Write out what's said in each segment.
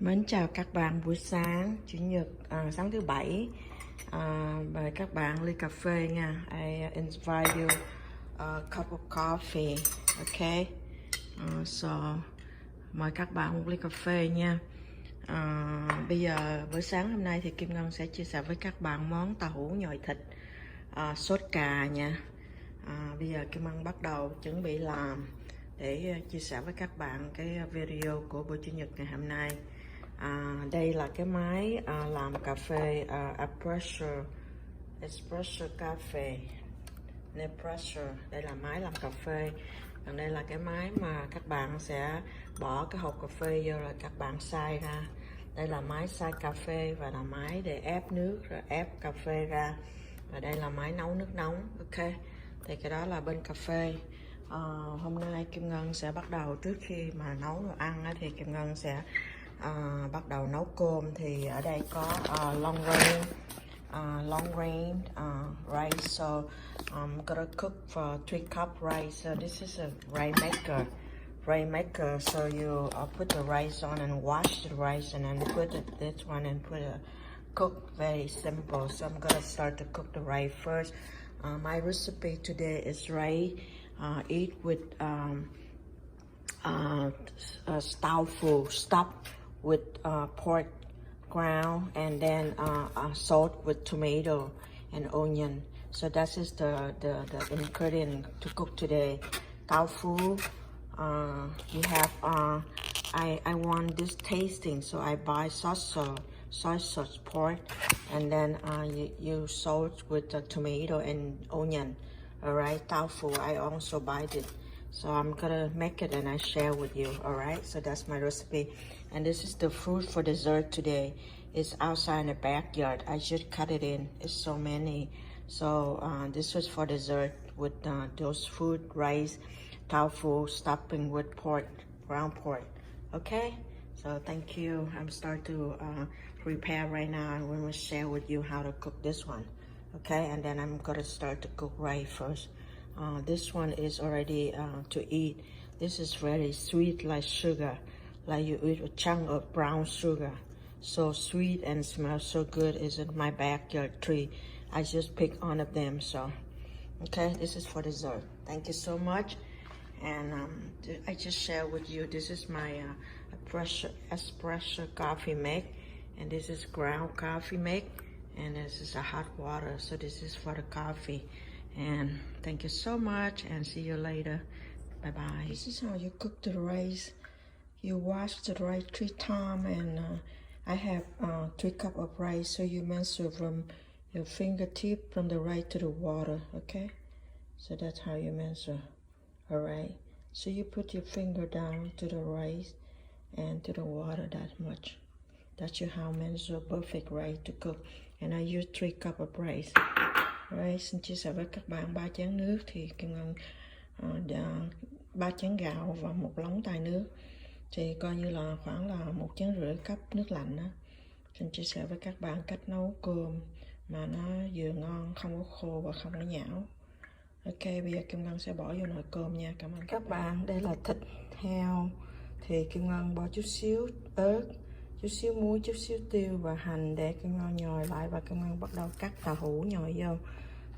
Mến chào các bạn buổi sáng Chủ nhật, sáng thứ bảy. Mời các bạn ly cà phê nha. I invite you a cup of coffee. Okay. So mời các bạn một ly cà phê nha. Bây giờ buổi sáng hôm nay thì Kim Ngân sẽ chia sẻ với các bạn món tàu hũ nhồi thịt sốt cà nha. Bây giờ Kim Ngân bắt đầu chuẩn bị làm để chia sẻ với các bạn cái video của buổi chủ nhật ngày hôm nay. Đây là cái máy làm cà phê espresso cafe, Nespresso. Đây là máy làm cà phê. Còn đây là cái máy mà các bạn sẽ bỏ cái hộp cà phê vô rồi các bạn xay ra. Đây là máy xay cà phê và là máy để ép nước rồi ép cà phê ra. Và đây là máy nấu nước nóng. Ok, thì cái đó là bên cà phê. Hôm nay Kim Ngân sẽ bắt đầu, trước khi mà nấu đồ ăn thì Kim Ngân sẽ bắt đầu nấu cơm. Thì ở đây có long grain rice, so I'm gonna cook for 3 cup rice. So this is a rice maker, so you put the rice on and wash the rice and then put this one and cook. Very simple. So I'm gonna start to cook the rice first. My recipe today is rice eat with tofu stuffed with pork ground and then salt with tomato and onion. So that is the ingredient to cook today. Tofu, you have I want this tasting, so I buy soy sauce pork, and then you salt with the tomato and onion. Alright, tofu I also buy it, so I'm gonna make it and I share with you. Alright, so that's my recipe. And this is the fruit for dessert today. It's outside in the backyard. I just cut it in. It's so many. So this was for dessert with those food, rice, tofu, stuffing with pork, ground pork. Okay, so thank you. I'm start to prepare right now, and we will share with you how to cook this one. Okay, and then I'm gonna start to cook rice first. This one is already to eat. This is very sweet, like sugar, like you eat a chunk of brown sugar. So sweet and smells so good. It's in my backyard tree. I just picked one of them. So okay, this is for dessert. Thank you so much. And I just share with you, this is my espresso coffee make, and this is ground coffee make, and this is a hot water. So this is for the coffee. And thank you so much, and see you later. Bye bye. This is how you cook the rice. You wash the rice 3 times, and I have 3 cups of rice. So you measure from your fingertip from the rice to the water. Okay, so that's how you measure. Alright, so you put your finger down to the rice and to the water that much. That's your how measure perfect rice to cook. And I use 3 cups of rice. Right, xin chia sẻ với các bạn 3 chén nước thì Kim Ngân 3 chén gạo và 1 lóng tài nước, thì coi như là khoảng là 1,5 chén cốc nước lạnh đó. Xin chia sẻ với các bạn cách nấu cơm mà nó vừa ngon, không có khô và không có nhão. Ok, bây giờ Kim Ngân sẽ bỏ vô nồi cơm nha. Cảm ơn các bạn. Đây là thịt heo, thì Kim Ngân bỏ chút xíu ớt, chút xíu muối, chút xíu tiêu và hành để Kim Ngân nhồi lại, và Kim Ngân bắt đầu cắt tàu hũ nhồi vô.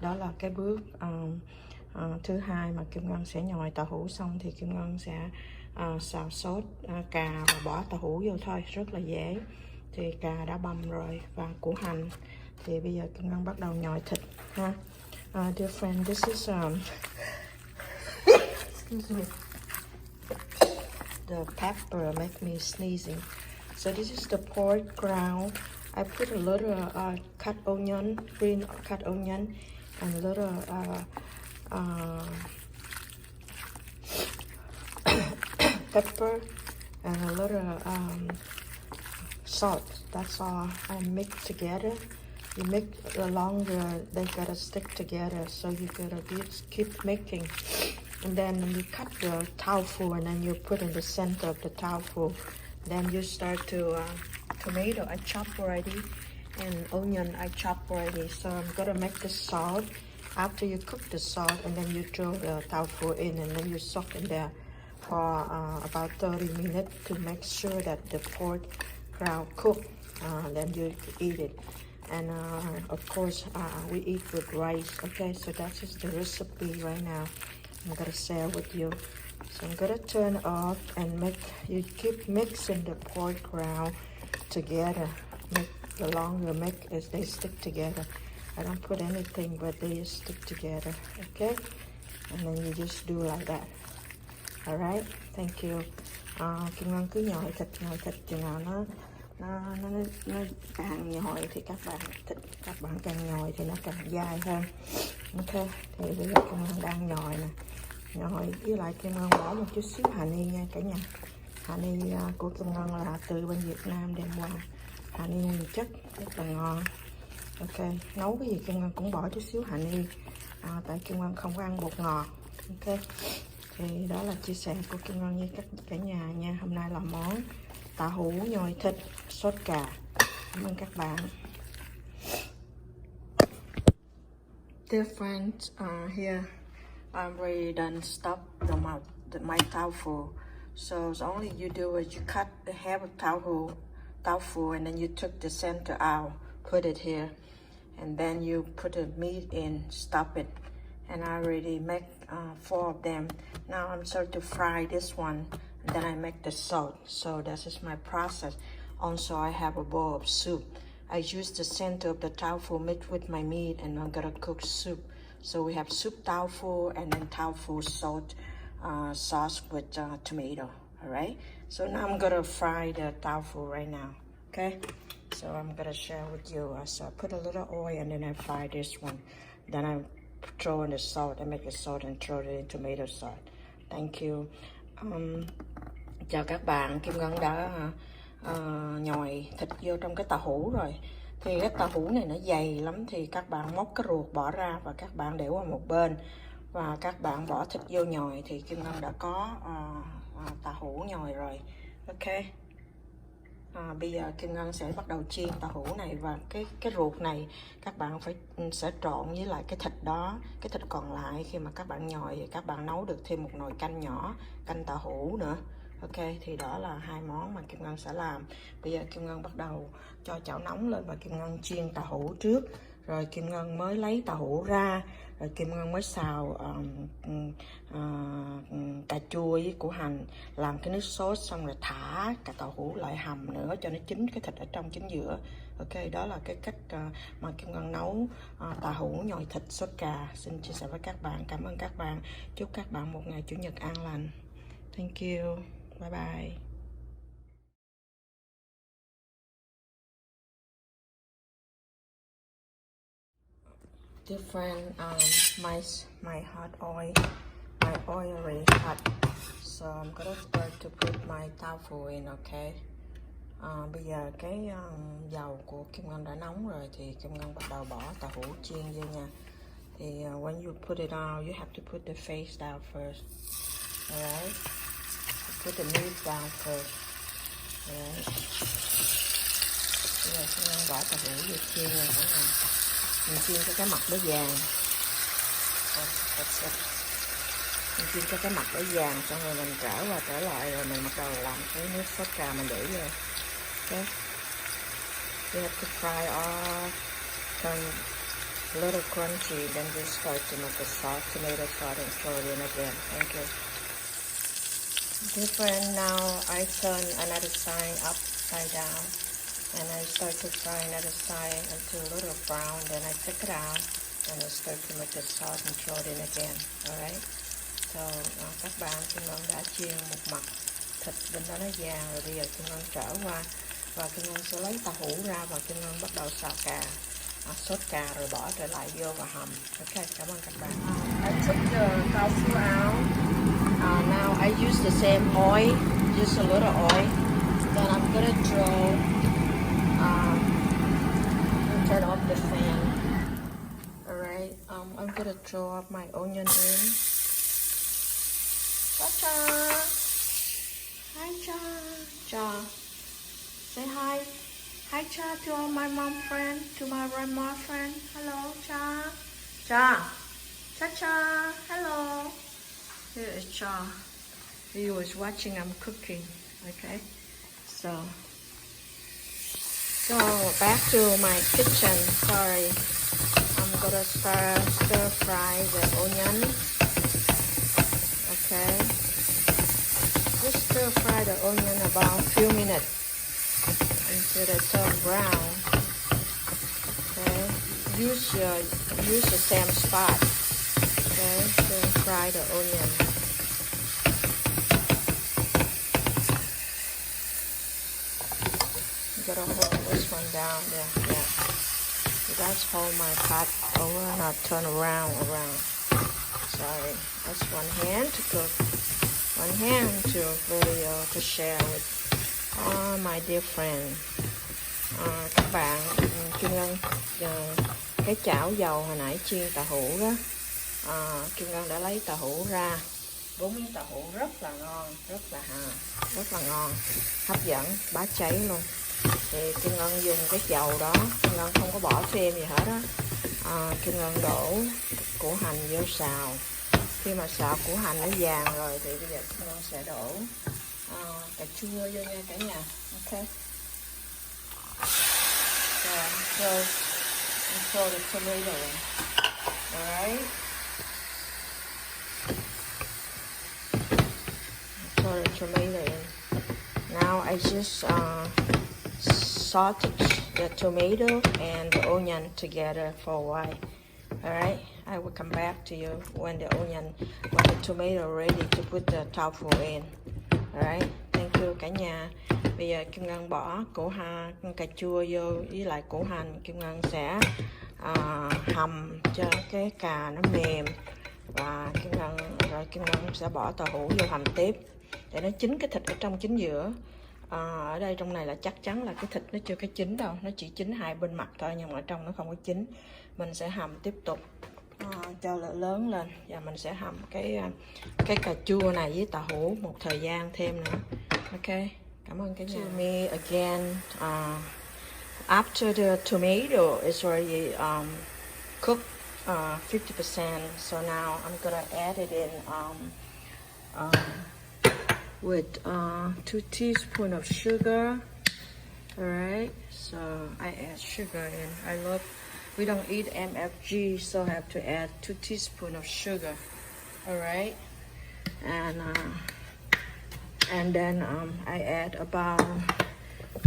Đó là cái bước thứ hai mà Kim Ngân sẽ nhồi tàu hũ xong thì Kim Ngân sẽ xào sốt cà và bỏ tàu hũ vô thôi, rất là dễ. Thì cà đã băm rồi và củ hành. Thì bây giờ Kim Ngân bắt đầu nhồi thịt ha. Dear friend, this is excuse me, the pepper make me sneezing. So this is the pork ground. I put a little cut onion, green cut onion, and a little pepper and a little salt. That's all I mix together. You make the longer they gotta stick together, so you gotta keep making. And then you cut the tofu and then you put in the center of the tofu. Then you start to tomato I chop already, and onion I chop already. So I'm gonna make the salt. After you cook the salt, and then you throw the tofu in, and then you soak in there for about 30 minutes to make sure that the pork ground cooked, then you eat it. And of course, we eat with rice. Okay, so that is the recipe right now. I'm gonna share with you. So I'm gonna turn off and you keep mixing the pork ground together. The longer make as they stick together. I don't put anything, but they just stick together. Okay, and then you just do like that. Alright, thank you. Kim Ngân cứ nhồi thịt chừng nào nó càng nhồi thì các bạn càng nhồi thì nó càng dai hơn. Ok, thì bây giờ Kim Ngân đang nhồi nè, nhồi với lại Kim Ngân bỏ một chút xíu honey nha cả nhà. Honey của Kim Ngân là từ bên Việt Nam đem qua, honey nguyên chất rất là ngon. Ok, nấu cái gì Kim Ngân cũng bỏ chút xíu honey, tại Kim Ngân không có ăn bột ngọt. Ok, thì đó là chia sẻ của Kim Ngân với cả nhà nha. Hôm nay là món tàu hũ nhồi thịt sốt cà. Cảm ơn các bạn. Dear friends, here I'm already done stop my tofu. So only you do is you cut the half of tofu and then you took the center out, put it here, and then you put the meat in, stop it. And I already make 4 of them. Now I'm starting to fry this one, and then I make the salt. So this is my process. Also, I have a bowl of soup. I use the center of the tofu mixed with my meat, and I'm gonna cook soup. So we have soup tofu and then tofu salt sauce with tomato. All right. So now I'm gonna fry the tofu right now. Okay. So I'm gonna share with you. So I put a little oil and then I fry this one. Then I throw in the salt. I make the salt and throw it in tomato sauce. Thank you. Chào các bạn. Kim Ngân đã nhồi thịt vô trong cái tàu hũ rồi. Thì cái tàu hũ này nó dày lắm, thì các bạn móc cái ruột bỏ ra và các bạn để qua một bên và các bạn bỏ thịt vô nhồi. Thì Kim Ngân đã có tàu hũ nhồi rồi. Ok. Bây giờ Kim Ngân sẽ bắt đầu chiên tàu hũ này, và cái ruột này các bạn sẽ trộn với lại cái thịt đó, cái thịt còn lại khi mà các bạn nhồi thì các bạn nấu được thêm một nồi canh nhỏ, canh tàu hũ nữa. Ok, thì đó là 2 món mà Kim Ngân sẽ làm. Bây giờ Kim Ngân bắt đầu cho chảo nóng lên và Kim Ngân chiên tàu hũ trước, rồi Kim Ngân mới lấy tàu hũ ra, rồi Kim Ngân mới xào cà chua với củ hành, làm cái nước sốt, xong rồi thả cả tàu hũ lại hầm nữa cho nó chín cái thịt ở trong, chín giữa. Ok, đó là cái cách mà Kim Ngân nấu tàu hũ nhồi thịt sốt cà. Xin chia sẻ với các bạn. Cảm ơn các bạn. Chúc các bạn một ngày Chủ nhật an lành. Thank you. Bye bye. Dear friend, my hot oil, my oil already hot, so I'm gonna start to put my tofu in. Okay. Bây giờ cái dầu của Kim Ngân đã nóng rồi thì Kim Ngân bắt đầu bỏ tàu hũ chiên vô nha. Thì when you put it on, you have to put the face down first. Alright. Put the meat down first. Alright. Bây giờ Kim Ngân bỏ tàu hũ vô chiên nha cả nhà. Mình chiên cho cái mặt nó vàng. Mình chiên cho cái mặt nó vàng, xong rồi mình trở qua trở lại, rồi mình bắt đầu làm cái nước sốt cà mình để vô. Okay. You have to fry off, turn a little crunchy, then you start to make the sauce, tomato sauce, and throw it in again. Thank you. Different. Now I turn another side upside down, and I start to fry another side until a little brown. Then I take it out, and I start to make the sauce and throw it in again. All right. So các bạn, Kim Ngân đã chiên một mặt thịt bên đó nó vàng rồi, bây giờ Kim Ngân trở qua và Kim Ngân sẽ lấy tàu hũ ra và Kim Ngân bắt đầu xào cà, sốt cà rồi bỏ trở lại vô và hầm. Ok, cảm ơn các bạn. I took the tofu out. Now I use the same oil, just a little oil. Then I'm gonna turn off the fan. Alright, I'm gonna throw up my onion in. Cha. Hi, Cha. Cha. Say hi. Hi, Cha, to all my mom friend, to my grandma friend. Hello, Cha. Cha. Cha. Hello. Here is Cha. He was watching I'm cooking. Okay. So So back to my kitchen. Sorry, I'm gonna stir fry the onion. Okay, just stir fry the onion about a few minutes until they turn brown. Okay, use the same spot. Okay, stir fry the onion. Gotta hold this one down there. Yeah. You guys hold my pot over and I'll turn around. Sorry. That's one hand to cook. One hand to video to share with all my dear friends. Các bạn, Kim Ngân cái chảo dầu hồi nãy chiên tàu hũ đó. Kim Ngân đã lấy tàu hũ ra. 4 miếng tàu hũ rất là ngon, rất là ngon, hấp dẫn, bá cháy luôn. Thì Kim Ngân dùng cái dầu đó, Kim Ngân không có bỏ thêm gì hết á. Kim Ngân đổ củ hành vô xào. Khi mà xào củ hành nó vàng rồi thì bây giờ Kim Ngân sẽ đổ cà chua vô nha cả nhà. Ok. So throw the tomato in. Alright. Throw the tomato in. Now I just saute the tomato and the onion together for a while. Alright, I will come back to you when the tomato ready to put the tofu in. Alright, thank you cả nhà. Bây giờ Kim Ngân bỏ cà chua vô với lại củ hành. Kim Ngân sẽ hầm cho cái cà nó mềm và Kim Ngân sẽ bỏ tàu hũ vô hầm tiếp để nó chín cái thịt ở trong chính giữa. Ở đây trong này là chắc chắn là cái thịt nó chưa có chín đâu, nó chỉ chín hai bên mặt thôi nhưng mà ở trong nó không có chín. Mình sẽ hầm tiếp tục cho lửa lớn lên và mình sẽ hầm cái cà chua này với tàu hũ một thời gian thêm nữa. Ok, cảm ơn cả nhà. Me again. After the tomato is already cooked 50%, so now I'm gonna add it in with 2 teaspoons of sugar. Alright, so I add sugar in. We don't eat MFG, so I have to add 2 teaspoons of sugar. Alright, and then I add about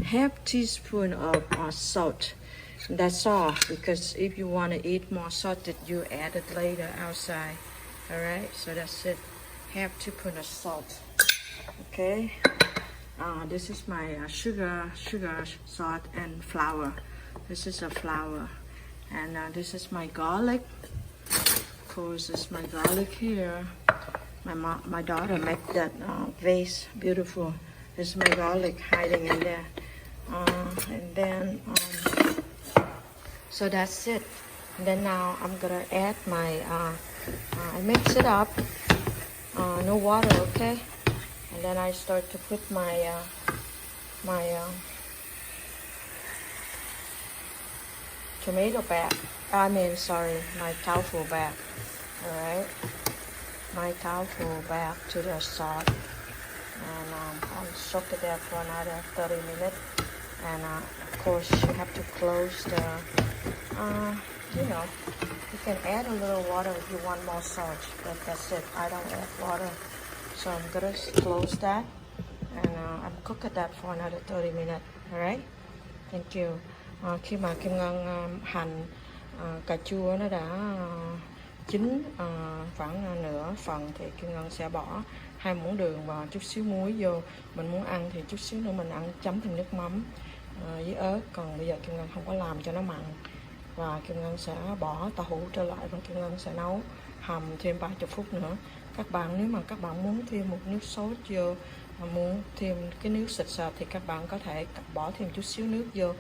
half teaspoon of salt. That's all, because if you want to eat more salted, you add it later outside. Alright, so that's it. Half teaspoon of salt. Okay, this is my sugar, salt, and flour. This is a flour, and this is my garlic. Of course, this is my garlic here. My daughter made that vase beautiful. This is my garlic hiding in there, and then so that's it. And then now I'm gonna add my I mix it up. No water, okay. And then I start to put my tomato back. My tofu back. Alright, my tofu back to the salt, and I'll soak it there for another 30 minutes. And of course, you have to close the. You can add a little water if you want more salt, but that's it. I don't add water. So I'm gonna close that, and I'm cooking that for another 30 minutes. Alright, thank you. Khi mà Kim Ngân hành cà chua nó đã chín khoảng nửa phần thì Kim Ngân sẽ bỏ 2 muỗng đường và chút xíu muối vô. Mình muốn ăn thì chút xíu nữa mình ăn chấm thêm nước mắm với ớt. Còn bây giờ Kim Ngân không có làm cho nó mặn, và Kim Ngân sẽ bỏ tàu hũ trở lại và Kim Ngân sẽ nấu hầm thêm 30 phút nữa. Các bạn, nếu mà các bạn muốn thêm một nước sốt vô, muốn thêm cái nước xịt sệt thì các bạn có thể bỏ thêm chút xíu nước vô,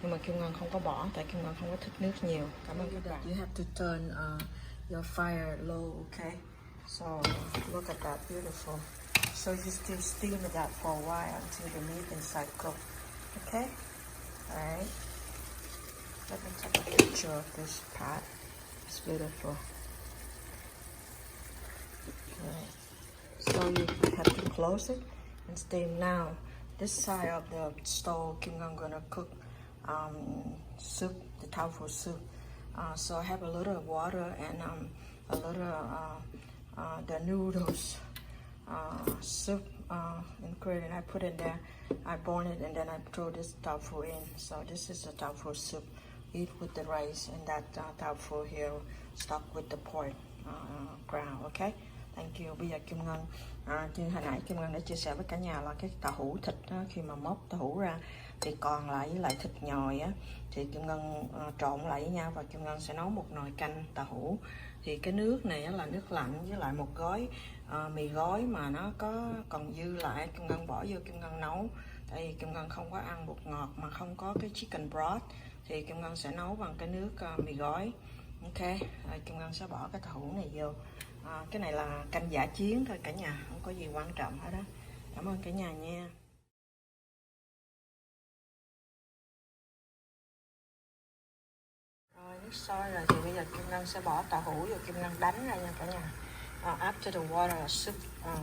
nhưng mà Kim Ngân không có bỏ tại Kim Ngân không có thích nước nhiều. Cảm ơn các bạn. You have to turn your fire low, okay? So look at that, beautiful. So you still steam that for a while until the meat inside cook, okay? Alright. Let me take a picture of this pot. It's beautiful. Right. So you have to close it and steam now. This side of the stove, Kim Ngân gonna cook soup, the tofu soup. So I have a little water and a little the noodles soup ingredient. I put in there. I boil it and then I throw this tofu in. So this is the tofu soup. Eat with the rice and that tofu here stuck with the pork ground. Okay. Thank you. Bây giờ Kim Ngân như hồi nãy Kim Ngân đã chia sẻ với cả nhà là cái tàu hũ thịt đó, khi mà móc tàu hũ ra thì còn lại với lại thịt nhồi á thì Kim Ngân trộn lại với nhau và Kim Ngân sẽ nấu một nồi canh tàu hũ. Thì cái nước này là nước lạnh với lại một gói mì gói mà nó có còn dư lại, Kim Ngân bỏ vô Kim Ngân nấu. Tại vì Kim Ngân không có ăn bột ngọt mà không có cái chicken broth thì Kim Ngân sẽ nấu bằng cái nước mì gói. Ok, rồi Kim Ngân sẽ bỏ cái tàu hũ này vô. Cái này là canh dã chiến thôi cả nhà, không có gì quan trọng hết đó. Cảm ơn cả nhà nha. Rồi nước sôi rồi thì bây giờ Kim Ngân sẽ bỏ tàu hũ vô, Kim Ngân đánh ra nha cả nhà. After the water soup,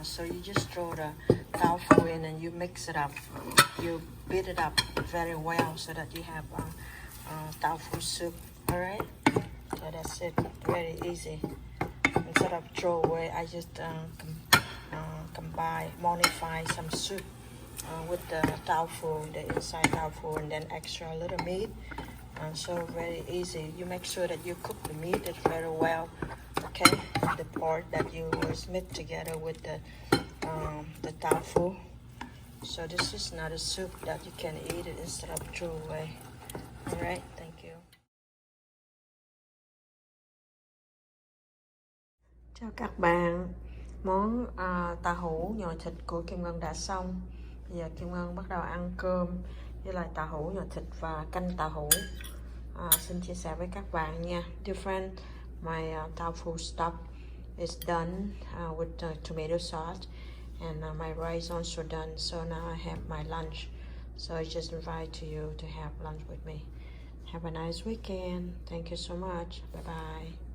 so you just throw the tofu in and you mix it up. You beat it up very well so that you have tofu soup. Alright, so that's it. Very easy. Instead of throw away, I just combine, modify some soup with the tofu, the inside tofu, and then extra little meat. So very easy. You make sure that you cook the meat very well. Okay, the pork that you was mixed together with the tofu. So this is not a soup that you can eat it instead of throw away. All right, thank you. Chào các bạn, món tàu hũ nhồi thịt của Kim Ngân đã xong. Bây giờ Kim Ngân bắt đầu ăn cơm với lại tàu hũ nhồi thịt và canh tàu hũ. Xin chia sẻ với các bạn nha. Dear friend, my tofu stuff is done with tomato sauce and my rice also done. So now I have my lunch. So I just invite to you to have lunch with me. Have a nice weekend. Thank you so much. Bye bye.